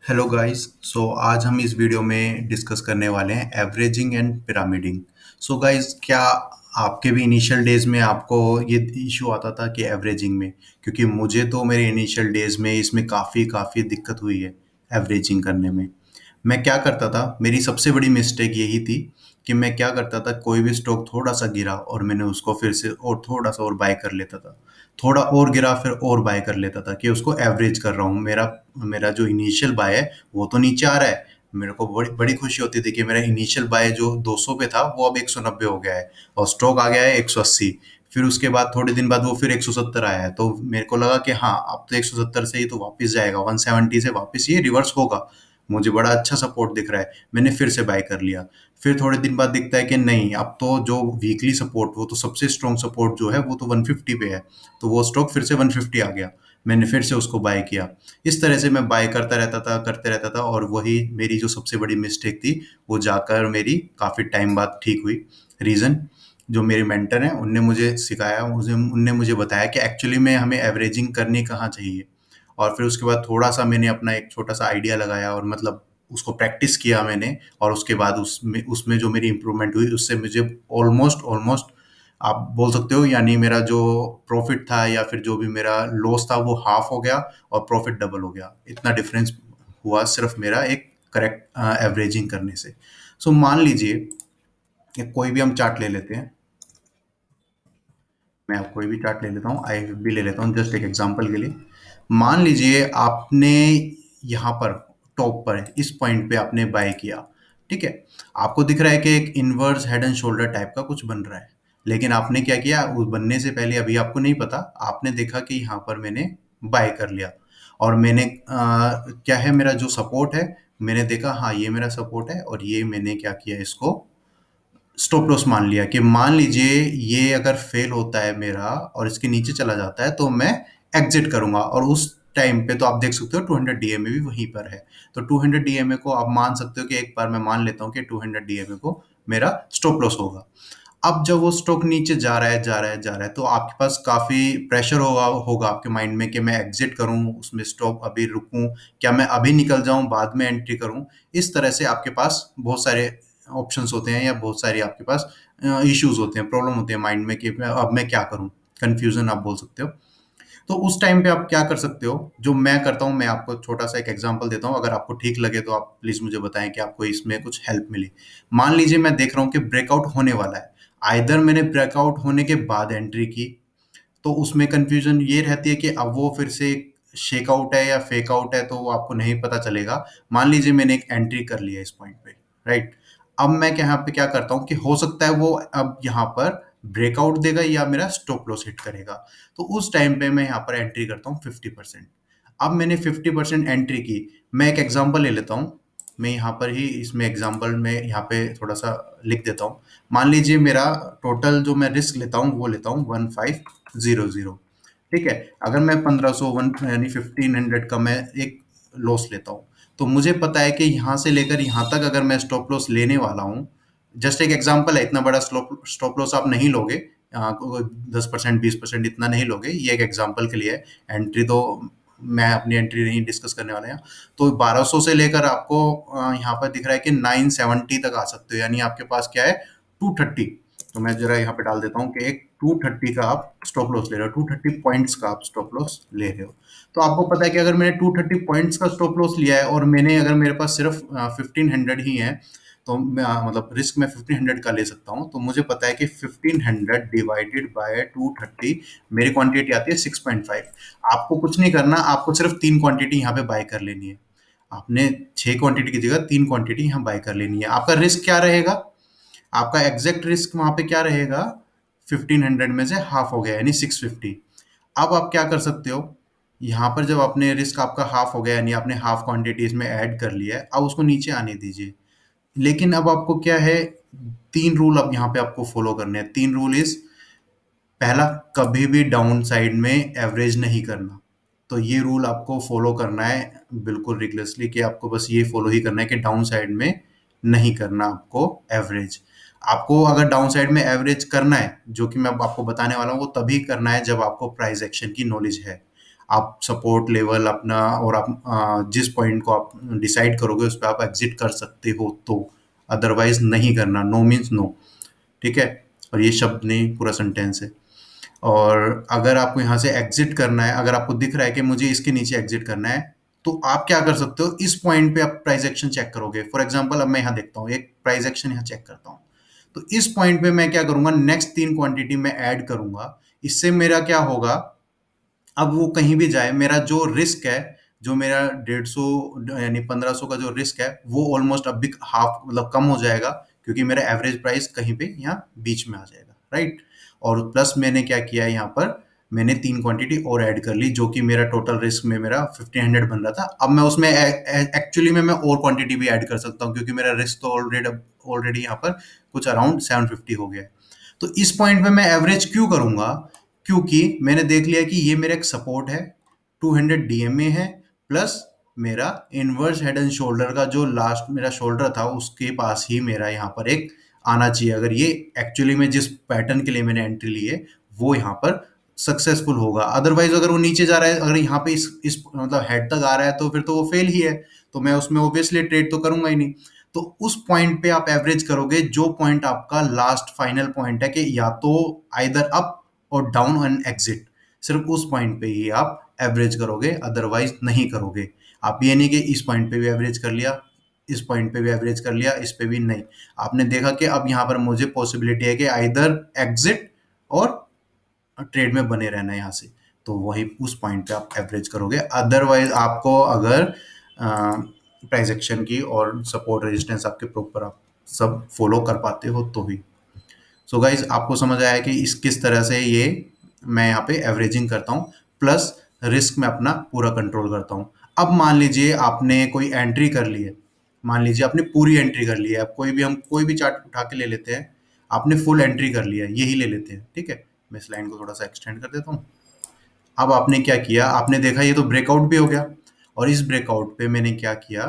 Hello guys. आज हम इस वीडियो में डिस्कस करने वाले हैं एवरेजिंग एंड पिरामिडिंग। गाइस, क्या आपके भी इनिशियल डेज में आपको ये इशू आता था कि एवरेजिंग में? क्योंकि मुझे तो मेरे इनिशियल डेज में इसमें काफ़ी काफ़ी दिक्कत हुई है एवरेजिंग करने में। मैं क्या करता था, मेरी सबसे बड़ी मिस्टेक यही थी कि मैं क्या करता था, कोई भी स्टॉक थोड़ा सा गिरा और मैंने उसको फिर से और थोड़ा सा और बाय कर लेता था। थोड़ा और गिरा फिर और बाय कर लेता था कि उसको एवरेज कर रहा हूँ। मेरा मेरा जो इनिशियल बाय है वो तो नीचे आ रहा है। मेरे को बड़ी बड़ी खुशी होती थी कि मेरा इनिशियल बाय जो 200 पे था वो अब 190 हो गया है और स्टॉक आ गया है 180। फिर उसके बाद थोड़े दिन बाद वो फिर 170 आया है, तो मेरे को लगा कि हाँ, अब तो 170 से ही तो वापस जाएगा, 170 से वापस ये रिवर्स होगा। मुझे बड़ा अच्छा सपोर्ट दिख रहा है, मैंने फिर से बाय कर लिया। फिर थोड़े दिन बाद दिखता है कि नहीं, अब तो जो वीकली सपोर्ट, वो तो सबसे स्ट्रॉन्ग सपोर्ट जो है वो तो 150 पे है, तो वो स्टॉक फिर से 150 आ गया। मैंने फिर से उसको बाय किया। इस तरह से मैं बाय करता रहता था, करते रहता था, और वही मेरी जो सबसे बड़ी मिस्टेक थी वो जाकर मेरी काफ़ी टाइम बाद ठीक हुई। रीज़न, जो मेरे मेंटर हैं उनने मुझे सिखाया, मुझे उनने मुझे बताया कि एक्चुअली में हमें एवरेजिंग करनी कहाँ चाहिए। और फिर उसके बाद थोड़ा-सा मैंने अपना एक छोटा-सा आइडिया लगाया और मतलब उसको प्रैक्टिस किया मैंने, और उसके बाद उसमें उसमें जो मेरी इम्प्रूवमेंट हुई उससे मुझे ऑलमोस्ट ऑलमोस्ट आप बोल सकते हो, यानी मेरा जो प्रॉफिट था या फिर जो भी मेरा लॉस था वो हाफ हो गया और प्रॉफिट डबल हो गया। इतना डिफरेंस हुआ सिर्फ मेरा एक करेक्ट एवरेजिंग करने से। मान लीजिए कि कोई भी हम चार्ट ले लेते हैं। मैं कोई भी चार्ट ले लेता हूँ, IFFB ले लेता हूँ जस्ट एक एग्जांपल के लिए। मान लीजिए आपने यहाँ पर टॉप पर इस पॉइंट पे आपने बाय किया, ठीक है? आपको दिख रहा है कि एक inverse head and shoulder type का कुछ बन रहा है, लेकिन आपने क्या किया, उस बनने से पहले अभी आपको नहीं पता, आपने देखा कि यहाँ पर मैंने बाय कर लिया। और मैंने क्या है, मेरा जो सपोर्ट है, मैंने देखा हाँ ये मेरा सपोर्ट है, और ये मैंने क्या किया, इसको स्टॉप लॉस मान लिया कि मान लीजिए ये अगर फेल होता है मेरा और इसके नीचे चला जाता है तो मैं एग्जिट करूंगा। और उस टाइम पे तो आप देख सकते हो 200 डीएमए भी वहीं पर है, तो 200 डीएमए को आप मान सकते हो कि एक बार मैं मान लेता हूँ कि 200 डीएमए को मेरा स्टॉप लॉस होगा। अब जब वो स्टॉक नीचे जा रहा है, जा रहा है, जा रहा है, तो आपके पास काफी प्रेशर होगा होगा आपके माइंड में कि मैं एग्जिट करूं, उसमें स्टॉक अभी रुकूं, क्या मैं अभी निकल जाऊं, बाद में एंट्री करूं। इस तरह से आपके पास बहुत सारे ऑप्शंस होते हैं या बहुत सारी आपके पास इश्यूज होते हैं, प्रॉब्लम होते हैं माइंड में कि अब मैं क्या करूं, कंफ्यूजन आप बोल सकते हो। तो उस टाइम पे आप क्या कर सकते हो, जो मैं करता हूँ, मैं आपको छोटा सा एक एग्जांपल देता हूँ, अगर आपको ठीक लगे तो आप प्लीज मुझे बताएं कि आपको इसमें कुछ हेल्प मिली। मान लीजिए मैं देख रहा हूँ कि ब्रेकआउट होने वाला है, आइदर मैंने ब्रेकआउट होने के बाद एंट्री की, तो उसमें कंफ्यूजन ये रहती है कि अब वो फिर से शेक आउट है या फेक आउट है, तो वो आपको नहीं पता चलेगा। मान लीजिए मैंने एक एंट्री कर लिया इस पॉइंट पे, राइट? अब मैं यहाँ पे क्या करता हूँ कि हो सकता है वो अब यहाँ पर ब्रेकआउट देगा या मेरा स्टॉप लॉस हिट करेगा, तो उस टाइम पे मैं यहाँ पर एंट्री करता हूँ 50%। अब मैंने 50% एंट्री की। मैं एक एग्जांपल ले लेता हूँ, मैं यहाँ पर ही इसमें एग्जांपल में यहाँ पे थोड़ा सा लिख देता हूँ। मान लीजिए मेरा टोटल जो मैं रिस्क लेता हूँ वो लेता हूँ 1500, ठीक है? अगर मैं 1500 वन यानी 1500 का मैं एक लॉस लेता हूँ, तो मुझे पता है कि यहाँ से लेकर यहाँ तक अगर मैं स्टॉप लॉस लेने वाला हूँ, जस्ट एक एग्जांपल है, इतना बड़ा स्टॉप लॉस आप नहीं लोगे, 10% 20% इतना नहीं लोगे, ये एक एग्जांपल के लिए है। एंट्री तो मैं अपनी एंट्री नहीं डिस्कस करने वाला है। तो 1200 से लेकर आपको यहाँ पर दिख रहा है कि 970 तक आ सकते हो, यानी आपके पास क्या है, 230। तो मैं जरा यहाँ पे डाल देता हूँ कि एक 230 का आप स्टॉप लॉस ले रहे हो, 230 पॉइंट्स का आप स्टॉप लॉस ले रहे हो। तो आपको पता है कि अगर मैंने 230 पॉइंट्स का स्टॉप लॉस लिया है और मैंने, अगर मेरे पास सिर्फ 1500 ही है, तो मैं मतलब रिस्क मैं 1500 का ले सकता हूँ, तो मुझे पता है कि 1500 डिवाइडेड बाय 230 मेरी क्वांटिटी आती है 6.5। आपको कुछ नहीं करना, आपको सिर्फ 3 क्वांटिटी यहाँ पे बाय कर लेनी है। आपने 6 क्वांटिटी की जगह 3 क्वांटिटी यहाँ बाय कर लेनी है। आपका रिस्क क्या रहेगा, आपका एग्जैक्ट रिस्क वहां पे क्या रहेगा, 1500 में से हाफ हो गया यानी 650। अब आप क्या कर सकते हो, यहाँ पर जब आपने रिस्क आपका हाफ हो गया यानी आपने हाफ क्वांटिटी इसमें ऐड कर लिया है, अब उसको नीचे आने दीजिए। लेकिन अब आपको क्या है, 3 रूल अब यहाँ पे आपको फॉलो करने हैं। 3 रूल इज, पहला, कभी भी डाउन साइड में एवरेज नहीं करना। तो ये रूल आपको फॉलो करना है बिल्कुल रिगलेसली, कि आपको बस ये फॉलो ही करना है कि डाउन साइड में नहीं करना आपको एवरेज। आपको अगर डाउन साइड में एवरेज करना है, जो कि मैं अब आपको बताने वाला हूँ, वो तभी करना है जब आपको प्राइस एक्शन की नॉलेज है। आप सपोर्ट लेवल अपना और आप जिस पॉइंट को आप डिसाइड करोगे उस पर आप एग्जिट कर सकते हो, तो अदरवाइज नहीं करना। नो मीन्स नो, ठीक है। और ये शब्द नहीं, पूरा सेंटेंस है। और अगर आपको यहाँ से एग्जिट करना है, अगर आपको दिख रहा है कि मुझे इसके नीचे एग्जिट करना है, तो आप क्या कर सकते हो, इस पॉइंट पे आप प्राइस एक्शन चेक करोगे। फॉर एग्जांपल अब मैं यहाँ देखता हूँ, एक प्राइस एक्शन यहाँ चेक करता हूँ, तो इस पॉइंट पे मैं क्या करूंगा, नेक्स्ट 3 क्वांटिटी में ऐड करूंगा। इससे मेरा क्या होगा, अब वो कहीं भी जाए, मेरा जो रिस्क है, जो मेरा 150 यानी 1500 का जो रिस्क है, वो ऑलमोस्ट अब भी हाफ मतलब कम हो जाएगा, क्योंकि मेरा एवरेज प्राइस कहीं पे यहाँ बीच में आ जाएगा, राइट। और प्लस मैंने क्या किया है, यहाँ पर मैंने 3 क्वांटिटी और ऐड कर ली, जो कि मेरा टोटल रिस्क में मेरा 1500 बन रहा था। अब मैं उसमें एक्चुअली में मैं और क्वांटिटी भी ऐड कर सकता हूँ, क्योंकि मेरा रिस्क तो ऑलरेडी यहाँ पर कुछ अराउंड 750 हो गया है। तो इस पॉइंट पे मैं एवरेज क्यों करूंगा, क्योंकि मैंने देख लिया कि ये मेरा एक सपोर्ट है, 200 डीएमए है, प्लस मेरा इनवर्स हेड एंड शोल्डर का जो लास्ट मेरा शोल्डर था उसके पास ही मेरा यहाँ पर एक आना चाहिए, अगर ये एक्चुअली में जिस पैटर्न के लिए मैंने एंट्री ली है वो यहाँ पर सक्सेसफुल होगा। अदरवाइज अगर वो नीचे जा रहा है, अगर यहाँ पे इस मतलब हेड तक आ रहा है, तो फिर तो वो फेल ही है, तो मैं उसमें ऑब्वियसली ट्रेड तो करूंगा ही नहीं। तो उस पॉइंट पे आप एवरेज करोगे, जो पॉइंट आपका लास्ट फाइनल पॉइंट है कि या तो आइदर अप और डाउन एंड एग्जिट, सिर्फ उस पॉइंट पे ही आप एवरेज करोगे, अदरवाइज नहीं करोगे। आप ये नहीं कि इस पॉइंट पे भी एवरेज कर लिया, इस पॉइंट पे भी एवरेज कर लिया, इस पे भी नहीं। आपने देखा कि अब यहाँ पर मुझे पॉसिबिलिटी है कि आइदर एग्जिट और ट्रेड में बने रहना है यहाँ से, तो वही उस पॉइंट पे आप एवरेज करोगे। अदरवाइज आपको अगर प्राइस एक्शन की और सपोर्ट रेजिस्टेंस आपके प्रॉपर आप सब फॉलो कर पाते हो तो ही। सो गाइज आपको समझ आया कि इस किस तरह से ये मैं यहाँ पे एवरेजिंग करता हूँ, प्लस रिस्क में अपना पूरा कंट्रोल करता हूँ। अब मान लीजिए आपने कोई एंट्री कर ली है, मान लीजिए आपने पूरी एंट्री कर ली है, अब हम कोई भी चार्ट उठा के ले लेते हैं, आपने फुल एंट्री कर लिया है, यही ले लेते हैं, ठीक है। मैं इस लाइन को थोड़ा सा एक्सटेंड कर देता हूँ। अब आपने क्या किया, आपने देखा ये तो ब्रेकआउट भी हो गया, और इस ब्रेकआउट पे मैंने क्या किया,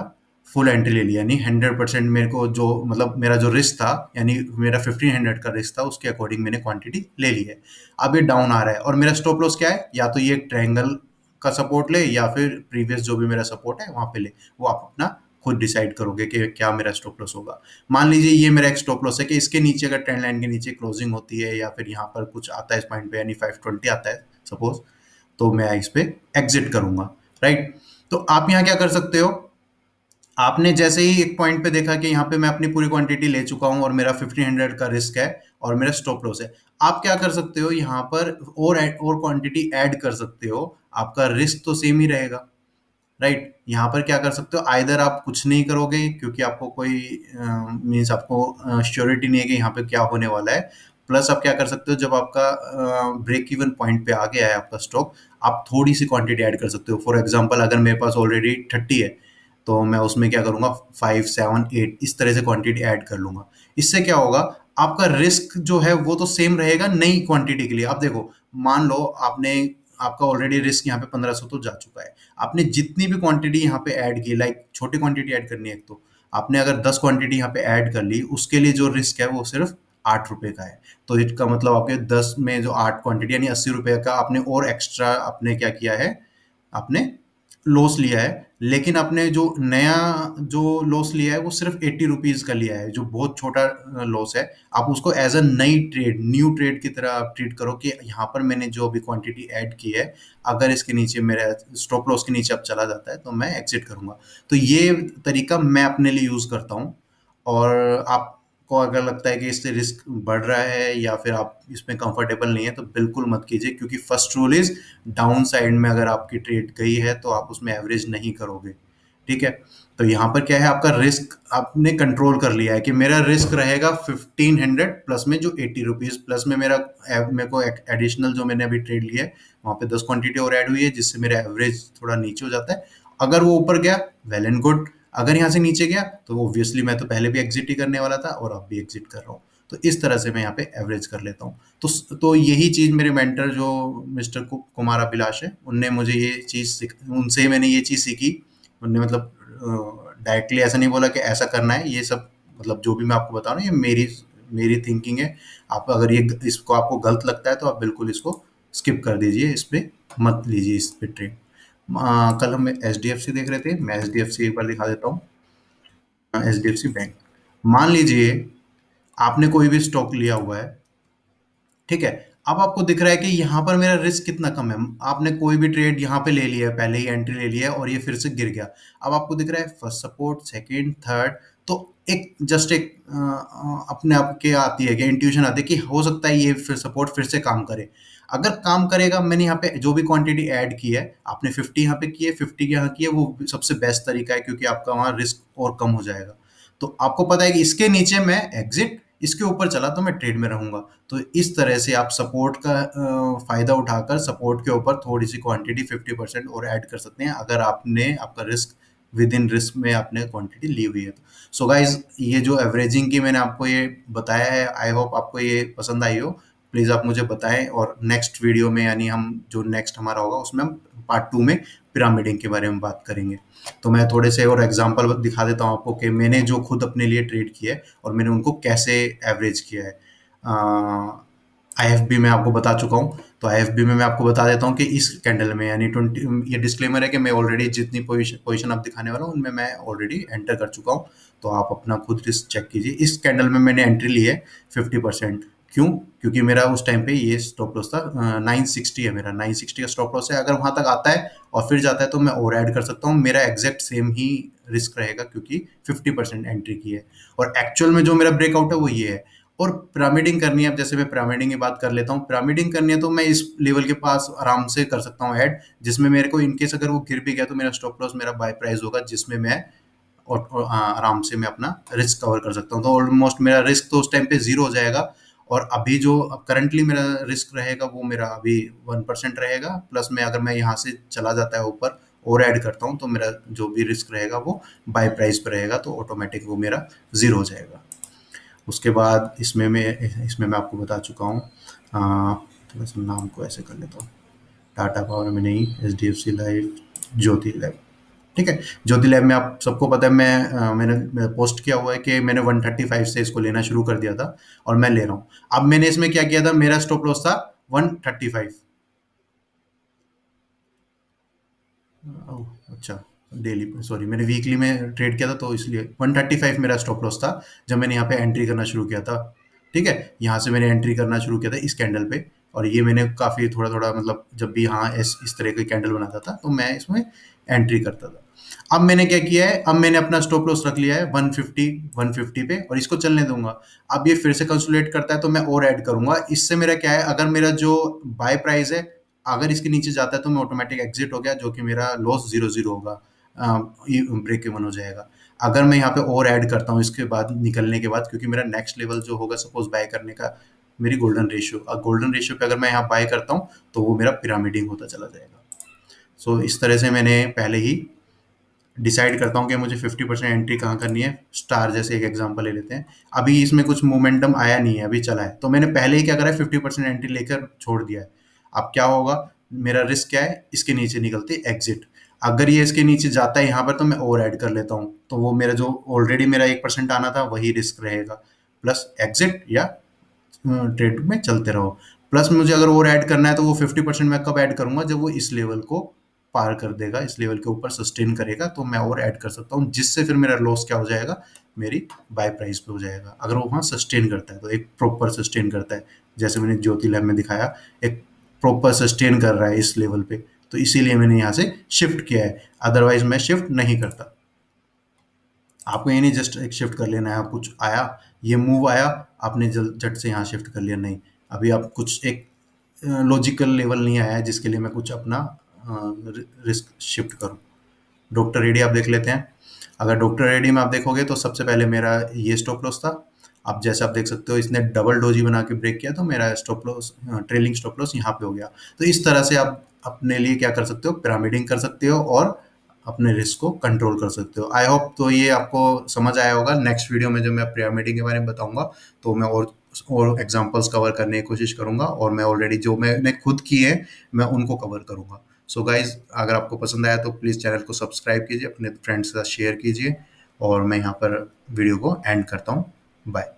फुल एंट्री ले लिया, यानी 100% मेरे को जो मतलब मेरा जो रिस्क था, यानी मेरा 1500 का रिस्क था, उसके अकॉर्डिंग मैंने क्वांटिटी ले ली है। अब ये डाउन आ रहा है और मेरा स्टॉप लॉस क्या है, या तो ये ट्रायंगल का सपोर्ट ले या फिर प्रीवियस जो भी मेरा सपोर्ट है वहां पे ले, वो आप अपना खुद डिसाइड करोगे कि क्या मेरा स्टॉप लॉस होगा। मान लीजिए ये मेरा एक स्टॉप लॉस है कि इसके नीचे अगर ट्रेंड लाइन के नीचे क्लोजिंग होती है, या फिर यहाँ पर कुछ आता है इस पॉइंट पे, यानी 520 आता है सपोज, तो मैं इस पे एग्जिट करूंगा, राइट। तो आप यहाँ क्या कर सकते हो, आपने जैसे ही एक पॉइंट पे देखा कि यहाँ पे मैं अपनी पूरी क्वांटिटी ले चुका हूँ और मेरा 1500 का रिस्क है और मेरा स्टॉप लॉस है, आप क्या कर सकते हो, यहाँ पर और क्वांटिटी ऐड कर सकते हो, आपका रिस्क तो सेम ही रहेगा, राइट। यहाँ पर क्या कर सकते हो, आइदर आप कुछ नहीं करोगे क्योंकि आपको कोई मीन्स आपको श्योरिटी नहीं है कि यहाँ पे क्या होने वाला है, प्लस आप क्या कर सकते हो, जब आपका ब्रेक इवन पॉइंट पे आ गया है आपका स्टॉक, आप थोड़ी सी क्वांटिटी ऐड कर सकते हो। फॉर एग्जांपल अगर मेरे पास ऑलरेडी 30 है, तो मैं उसमें क्या करूंगा, 5 7 8 इस तरह से क्वांटिटी ऐड कर लूंगा। इससे क्या होगा, आपका रिस्क जो है वो तो सेम रहेगा नई क्वांटिटी के लिए। अब देखो, मान लो आपने आपका ऑलरेडी रिस्क यहाँ पे 1500 तो जा चुका है, आपने जितनी भी क्वांटिटी यहाँ पे ऐड की, लाइक छोटी क्वांटिटी ऐड करनी है, तो आपने अगर 10 क्वांटिटी यहाँ पे ऐड कर ली, उसके लिए जो रिस्क है वो सिर्फ 8 रुपए का है। तो इसका मतलब आपके 10 में जो 8 क्वांटिटी यानी 80 रुपए का आपने और एक्स्ट्रा आपने क्या किया है, आपने लॉस लिया है। लेकिन आपने जो नया जो लॉस लिया है वो सिर्फ 80 रुपीज का लिया है, जो बहुत छोटा लॉस है। आप उसको एज अ नई ट्रेड, न्यू ट्रेड की तरह आप ट्रीट करो कि यहाँ पर मैंने जो अभी क्वांटिटी ऐड की है, अगर इसके नीचे मेरा स्टॉप लॉस के नीचे अब चला जाता है तो मैं एग्जिट करूंगा। तो ये तरीका मैं अपने लिए यूज करता हूँ। और आपको अगर लगता है कि इससे रिस्क बढ़ रहा है या फिर आप इसमें कंफर्टेबल नहीं है, तो बिल्कुल मत कीजिए, क्योंकि first rule is down side में अगर आपकी ट्रेड गई है तो आप उसमें एवरेज नहीं करोगे, ठीक है। तो यहाँ पर क्या है, आपका रिस्क आपने कंट्रोल कर लिया है कि मेरा रिस्क रहेगा 1500 प्लस में जो 80 रुपीज प्लस में मेरे को एडिशनल जो मैंने अभी ट्रेड लिया है वहां पे 10 क्वांटिटी और ऐड हुई है, जिससे मेरा एवरेज थोड़ा नीचे हो जाता है। अगर वो ऊपर गया, वेल एंड गुड। अगर यहाँ से नीचे गया तो ऑब्वियसली मैं तो पहले भी एग्जिट ही करने वाला था और अब भी एग्जिट कर रहा हूँ। तो इस तरह से मैं यहाँ पे एवरेज कर लेता हूँ। तो यही चीज मेरे मेंटर जो मिस्टर कुमार अभिलाष है, उनने मुझे ये चीज उनसे मैंने ये चीज सीखी। उनने मतलब डायरेक्टली ऐसा नहीं बोला कि ऐसा करना है, ये सब मतलब जो भी मैं आपको बता रहा हूँ ये मेरी मेरी थिंकिंग है। आप अगर ये इसको आपको गलत लगता है तो आप बिल्कुल इसको स्किप कर दीजिए, इस पे मत लीजिए इस पे ट्रेड। कल हम HDFC देख रहे थे, मैं HDFC एक बार दिखा देता हूँ। HDFC बैंक, मान लीजिए आपने कोई भी स्टॉक लिया हुआ है, ठीक है। अब आपको दिख रहा है कि यहाँ पर मेरा रिस्क कितना कम है। आपने कोई भी ट्रेड यहाँ पे ले लिया है, पहले ही एंट्री ले लिया है और ये फिर से गिर गया। अब आपको दिख रहा है फर्स्ट सपोर्ट, सेकंड, थर्ड, तो एक जस्ट एक अपने आप के आती है कि इंट्यूशन आती है कि हो सकता है ये फिर सपोर्ट फिर से काम करे। अगर काम करेगा, मैंने यहाँ पे जो भी क्वांटिटी ऐड की है, आपने 50 यहाँ पे की है, 50 के यहाँ की है, वो सबसे बेस्ट तरीका है क्योंकि आपका वहाँ रिस्क और कम हो जाएगा। तो आपको पता है कि इसके नीचे मैं एग्जिट, इसके ऊपर चला तो मैं ट्रेड में रहूंगा। तो इस तरह से आप सपोर्ट का फायदा उठाकर सपोर्ट के ऊपर थोड़ी सी क्वांटिटी 50% और ऐड कर सकते हैं, अगर आपने आपका रिस्क विद इन रिस्क में आपने क्वांटिटी ली हुई है। सो गाइज, ये जो एवरेजिंग की मैंने आपको ये बताया है, आई होप आपको ये पसंद आई हो। प्लीज़ आप मुझे बताएं, और नेक्स्ट वीडियो में, यानी हम जो नेक्स्ट हमारा होगा उसमें हम पार्ट 2 में पिरामिडिंग के बारे में बात करेंगे। तो मैं थोड़े से और एग्जांपल दिखा देता हूँ आपको कि मैंने जो खुद अपने लिए ट्रेड किया है और मैंने उनको कैसे एवरेज किया है। IFB में आपको बता चुका हूँ, तो IFB में मैं आपको बता देता हूँ कि इस कैंडल में, यानी 20, ये डिस्क्लेमर है कि मैं ऑलरेडी जितनी पोजीशन आप दिखाने वाला हूँ उनमें मैं ऑलरेडी एंटर कर चुका हूँ। तो आप अपना खुद रिस्क चेक कीजिए। इस कैंडल में मैंने एंट्री ली है 50%। क्यों? क्योंकि मेरा उस टाइम पे ये स्टॉप लॉस था 960 है, मेरा 960 का स्टॉप लॉस है। अगर वहां तक आता है और फिर जाता है तो मैं और ऐड कर सकता हूँ, मेरा एग्जैक्ट सेम ही रिस्क रहेगा क्योंकि 50% एंट्री की है। और एक्चुअल में जो मेरा ब्रेकआउट है वो ये है। और पिरामिडिंग करनी है, अब जैसे मैं पिरामिडिंग की बात कर लेता हूँ, पिरामिडिंग करनी है तो मैं इस लेवल के पास आराम से कर सकता हूँ ऐड, जिसमें मेरे को इनकेस अगर वो गिर भी गया तो मेरा स्टॉप लॉस, मेरा बाय प्राइस होगा, जिसमें मैं और आराम से मैं अपना रिस्क कवर कर सकता हूँ। तो ऑलमोस्ट मेरा रिस्क तो उस टाइम पे जीरो हो जाएगा। और अभी जो करंटली मेरा रिस्क रहेगा वो मेरा अभी 1% रहेगा, प्लस में अगर मैं यहाँ से चला जाता है ऊपर और ऐड करता हूँ तो मेरा जो भी रिस्क रहेगा वो बाय प्राइस पे रहेगा, तो ऑटोमेटिक वो मेरा जीरो हो जाएगा। उसके बाद इसमें मैं आपको बता चुका हूँ। थोड़ा सा नाम को ऐसे कर लेता हूँ, टाटा पावर में नहीं, HDFC लाइफ, ज्योति लैब, ठीक है। ज्योति लैब में आप सबको पता है, मैंने पोस्ट किया हुआ है कि मैंने 135 से इसको लेना शुरू कर दिया था और मैं ले रहा हूँ। अब मैंने इसमें क्या किया था, मेरा स्टॉप लॉस था 135। ओह, अच्छा, डेली सॉरी, मैंने वीकली में ट्रेड किया था तो इसलिए 135 मेरा स्टॉप लॉस था जब मैंने यहाँ पे एंट्री करना शुरू किया था। ठीक है, यहाँ से मैंने एंट्री करना शुरू किया था इस कैंडल पे, और ये मैंने काफ़ी थोड़ा थोड़ा, मतलब जब भी यहाँ इस तरह की कैंडल बनाता था तो मैं इसमें एंट्री करता था। अब मैंने क्या किया है, अब मैंने अपना स्टॉप लॉस रख लिया है 150 पे, और इसको चलने दूंगा। अब ये फिर से कंसोलिडेट करता है तो मैं और ऐड करूंगा। इससे मेरा क्या है, अगर मेरा जो बाय प्राइस है अगर इसके नीचे जाता है तो मैं ऑटोमेटिक एग्जिट हो गया, जो कि मेरा लॉस 0-0 होगा, ब्रेक इवन हो जाएगा। अगर मैं यहाँ पे और ऐड करता हूँ इसके बाद, निकलने के बाद, क्योंकि मेरा नेक्स्ट लेवल जो होगा सपोज बाय करने का, मेरी गोल्डन रेशियो, गोल्डन रेशियो पे अगर मैं यहाँ बाय करता हूँ तो वो मेरा पिरामिडिंग होता चला जाएगा। सो इस तरह से मैंने पहले ही डिसाइड करता हूँ कि मुझे 50% एंट्री कहाँ करनी है। स्टार जैसे एक एग्जांपल ले लेते हैं, अभी इसमें कुछ मोमेंटम आया नहीं है, अभी चला है, तो मैंने पहले ही क्या करा है, 50% एंट्री लेकर छोड़ दिया है। अब क्या होगा, मेरा रिस्क क्या है, इसके नीचे निकलते एग्जिट। अगर ये इसके नीचे जाता है यहाँ पर तो मैं और ऐड कर लेता हूँ, तो वो मेरा जो ऑलरेडी मेरा 1% आना था वही रिस्क रहेगा, प्लस एग्जिट या ट्रेड में चलते रहो। प्लस मुझे अगर और ऐड करना है तो वो 50% मैं कब ऐड करूंगा, जब वो इस लेवल को पार कर देगा, इस लेवल के ऊपर सस्टेन करेगा, तो मैं और ऐड कर सकता हूँ, जिससे फिर मेरा लॉस क्या हो जाएगा, मेरी बाय प्राइस पे हो जाएगा। अगर वो वहाँ सस्टेन करता है तो एक प्रॉपर सस्टेन करता है, जैसे मैंने ज्योति लैब में दिखाया, एक प्रॉपर सस्टेन कर रहा है इस लेवल पे, तो इसीलिए मैंने यहाँ से शिफ्ट किया है, अदरवाइज मैं शिफ्ट नहीं करता। आपको ये नहीं जस्ट एक शिफ्ट कर लेना है, कुछ आया, ये मूव आया, आपने जल्द झट से यहाँ शिफ्ट कर लिया, नहीं। अभी आप कुछ एक लॉजिकल लेवल नहीं आया है जिसके लिए मैं कुछ अपना रिस्क शिफ्ट करूँ। डॉक्टर रेडी आप देख लेते हैं। अगर डॉक्टर रेडी में आप देखोगे तो सबसे पहले मेरा ये स्टॉप लॉस था। अब जैसे आप देख सकते हो इसने डबल डोजी बना के ब्रेक किया तो मेरा stop loss, trailing stop loss यहाँ पे हो गया। तो इस तरह से आप अपने लिए क्या कर सकते हो, पिरामिडिंग कर सकते हो और अपने रिस्क को कंट्रोल कर सकते हो। आई होप तो ये आपको समझ आया होगा। नेक्स्ट वीडियो में जब मैं पिरामिडिंग के बारे में बताऊंगा तो मैं और एग्जांपल्स कवर करने की कोशिश करूंगा, और मैं ऑलरेडी जो मैंने खुद किए हैं मैं उनको कवर करूंगा। सो गाइज, अगर आपको पसंद आया तो प्लीज़ चैनल को सब्सक्राइब कीजिए, अपने फ्रेंड्स के साथ शेयर कीजिए, और मैं यहाँ पर वीडियो को एंड करता हूँ। बाय।